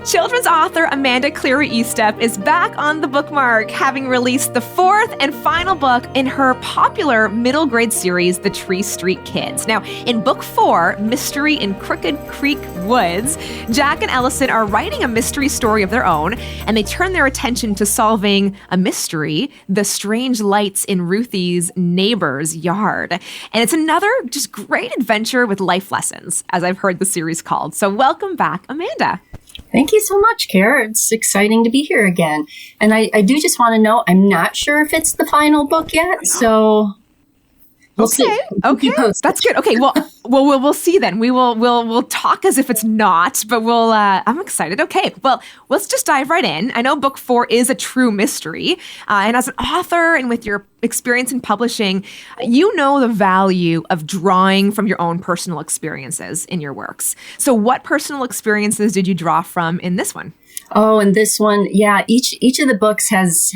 Children's author Amanda Cleary Eastep is back on the bookmark, having released the fourth and final book in her popular middle grade series, The Tree Street Kids. Now, in book 4, Mystery in Crooked Creek Woods, Jack and Ellison are writing a mystery story of their own, and they turn their attention to solving a mystery, the strange lights in Ruthie's neighbor's yard. And it's another just great adventure with life lessons, as I've heard the series called. So welcome back, Amanda. Thank you so much, Kara. It's exciting to be here again. And I do just want to know, I'm not sure if it's the final book yet, so we'll see. Okay, that's good. Okay, well, we'll see then. We'll talk as if it's not, but I'm excited. Okay, well, let's just dive right in. I know book 4 is a true mystery, and as an author and with your experience in publishing, you know the value of drawing from your own personal experiences in your works. So what personal experiences did you draw from in this one? Oh, and this one, yeah, each of the books has,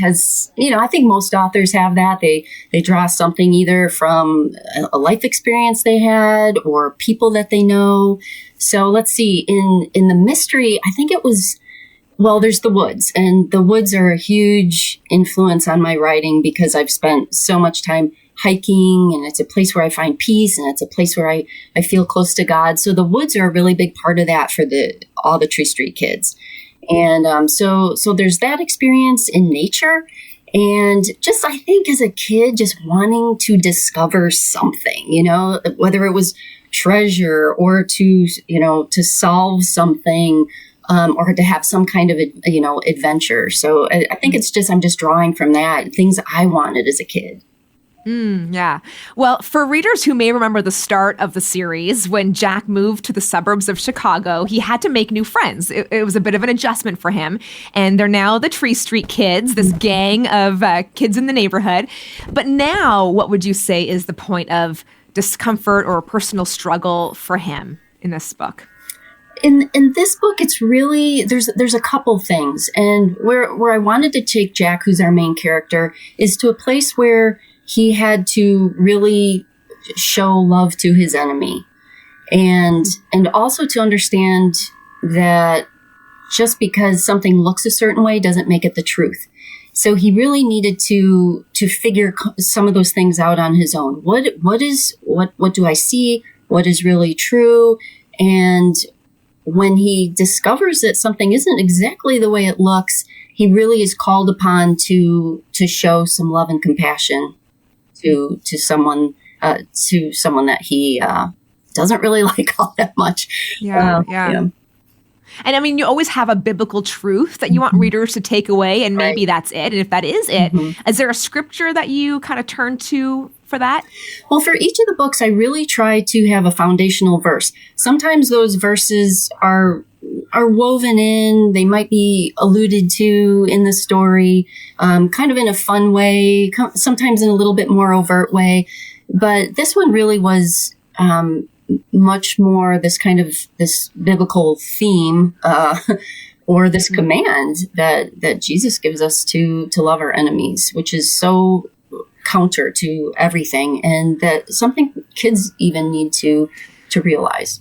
I think most authors have that. They draw something either from a life experience they had or people that they know. So let's see, in the mystery, I think it was, well, there's the woods, and the woods are a huge influence on my writing because I've spent so much time hiking, and it's a place where I find peace, and it's a place where I feel close to God. So the woods are a really big part of that for all the Tree Street kids. And so there's that experience in nature, and just I think as a kid, just wanting to discover something, whether it was treasure or to solve something, or to have some kind of adventure. So I think I'm just drawing from that, things I wanted as a kid. Yeah. Well, for readers who may remember the start of the series, when Jack moved to the suburbs of Chicago, he had to make new friends. It was a bit of an adjustment for him. And they're now the Tree Street Kids, this gang of kids in the neighborhood. But now, what would you say is the point of discomfort or personal struggle for him in this book? In this book, it's really, there's a couple things. And where I wanted to take Jack, who's our main character, is to a place where he had to really show love to his enemy, and also to understand that just because something looks a certain way doesn't make it the truth. So he really needed to figure some of those things out on his own. What do I see? What is really true? And when he discovers that something isn't exactly the way it looks, he really is called upon to show some love and compassion to someone that he doesn't really like all that much. Yeah. And I mean, you always have a biblical truth that you want readers to take away, and maybe that's it. And if that is it, is there a scripture that you kind of turn to for that? Well, for each of the books, I really try to have a foundational verse. Sometimes those verses are woven in. They might be alluded to in the story, kind of in a fun way, sometimes in a little bit more overt way. But this one really was much more this biblical theme, or this command that Jesus gives us to love our enemies, which is so counter to everything, and that something kids even need to realize.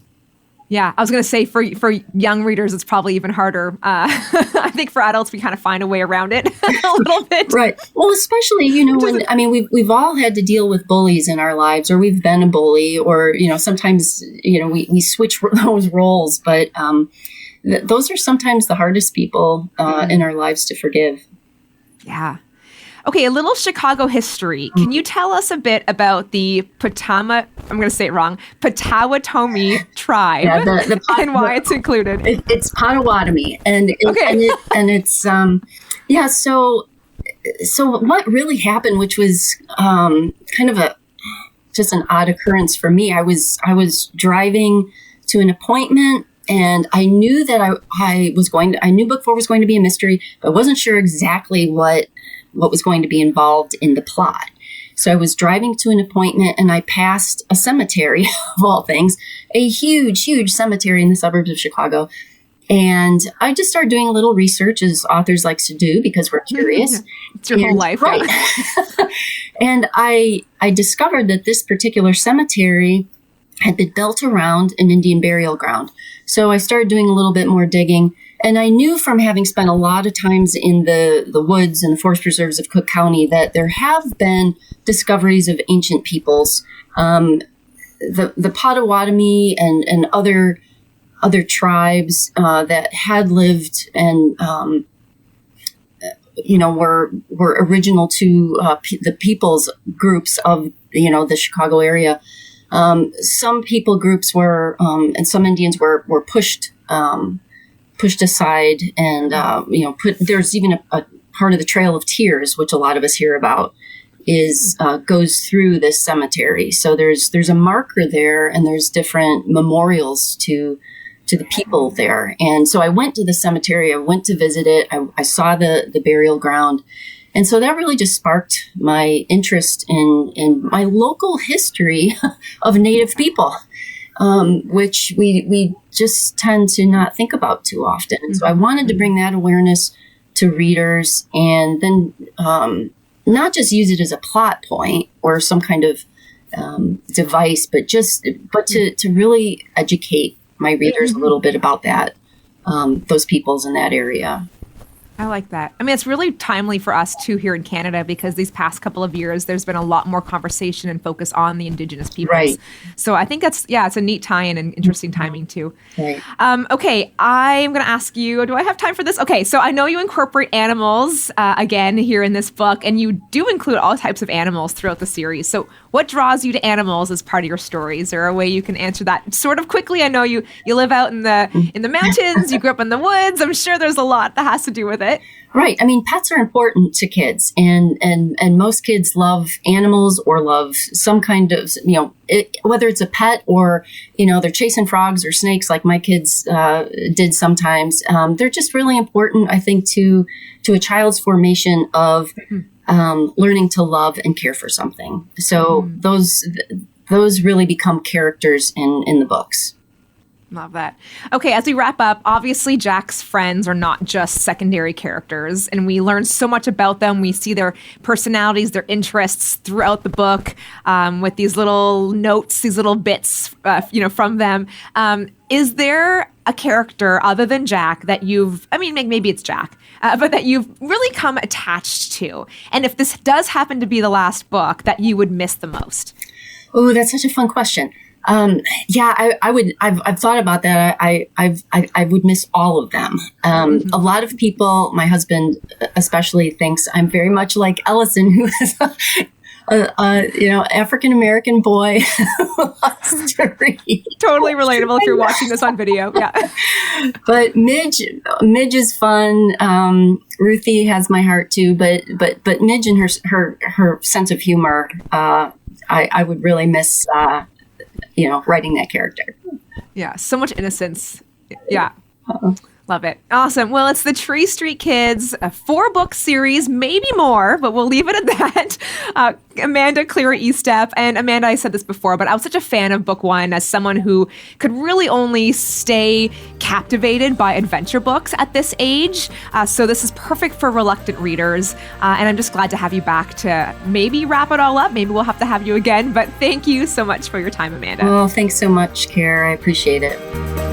Yeah, I was going to say for young readers, it's probably even harder. I think for adults, we kind of find a way around it a little bit. Right. Well, especially, we've all had to deal with bullies in our lives, or we've been a bully, or, sometimes, we switch those roles. But those are sometimes the hardest people in our lives to forgive. Yeah. Okay, a little Chicago history. Can you tell us a bit about the Potawatomi tribe, and why it's included? It's Potawatomi, and it's So what really happened, which was kind of just an odd occurrence for me. I was driving to an appointment, and I knew that I knew book 4 was going to be a mystery, but I wasn't sure exactly what was going to be involved in the plot. So I was driving to an appointment, and I passed a cemetery, of all things, a huge, huge cemetery in the suburbs of Chicago. And I just started doing a little research, as authors like to do, because we're curious. It's your whole life. Right. And I discovered that this particular cemetery had been built around an Indian burial ground. So I started doing a little bit more digging. And I knew from having spent a lot of times in the woods and the forest preserves of Cook County that there have been discoveries of ancient peoples. The Potawatomi and other tribes that had lived and were original to the peoples groups of the Chicago area. Some people groups were and some Indians were pushed aside, and there's even a part of the Trail of Tears, which a lot of us hear about, goes through this cemetery. So there's a marker there, and there's different memorials to the people there. And so I went to the cemetery. I went to visit it. I saw the burial ground. And so that really just sparked my interest in my local history of Native people, which we just tend to not think about too often. And so I wanted to bring that awareness to readers, and then not just use it as a plot point or some kind of device, but to really educate my readers a little bit about that, those peoples in that area. I like that. I mean, it's really timely for us too here in Canada, because these past couple of years, there's been a lot more conversation and focus on the Indigenous peoples. Right. So I think it's a neat tie-in and interesting timing too. Right. Okay, I'm going to ask you, do I have time for this? Okay, so I know you incorporate animals again here in this book, and you do include all types of animals throughout the series. So what draws you to animals as part of your story? Is there a way you can answer that sort of quickly? I know you live out in the mountains, you grew up in the woods. I'm sure there's a lot that has to do with it. Right. I mean, pets are important to kids, and most kids love animals or love some kind of, whether it's a pet or, they're chasing frogs or snakes like my kids did sometimes. They're just really important, I think, to a child's formation of learning to love and care for something. So those really become characters in the books. Love that. Okay, as we wrap up, obviously Jack's friends are not just secondary characters, and we learn so much about them. We see their personalities, their interests throughout the book, with these little notes, these little bits, from them. Is there a character other than Jack that maybe it's Jack, but that you've really come attached to? And if this does happen to be the last book, that you would miss the most? Oh, that's such a fun question. I would. I've thought about that. I would miss all of them. A lot of people, my husband especially, thinks I'm very much like Ellison, who is African American boy who loves to read. Totally relatable if you're watching this on video. Yeah. But Midge is fun. Ruthie has my heart too. But Midge and her sense of humor, I would really miss. Writing that character. Yeah, so much innocence. Yeah. Love it. Awesome. Well, it's the Tree Street Kids, a 4-book series, maybe more, but we'll leave it at that. Amanda Cleary Eastep. And Amanda, I said this before, but I was such a fan of book 1 as someone who could really only stay captivated by adventure books at this age. So this is perfect for reluctant readers. And I'm just glad to have you back to maybe wrap it all up. Maybe we'll have to have you again. But thank you so much for your time, Amanda. Well, thanks so much, Kara. I appreciate it.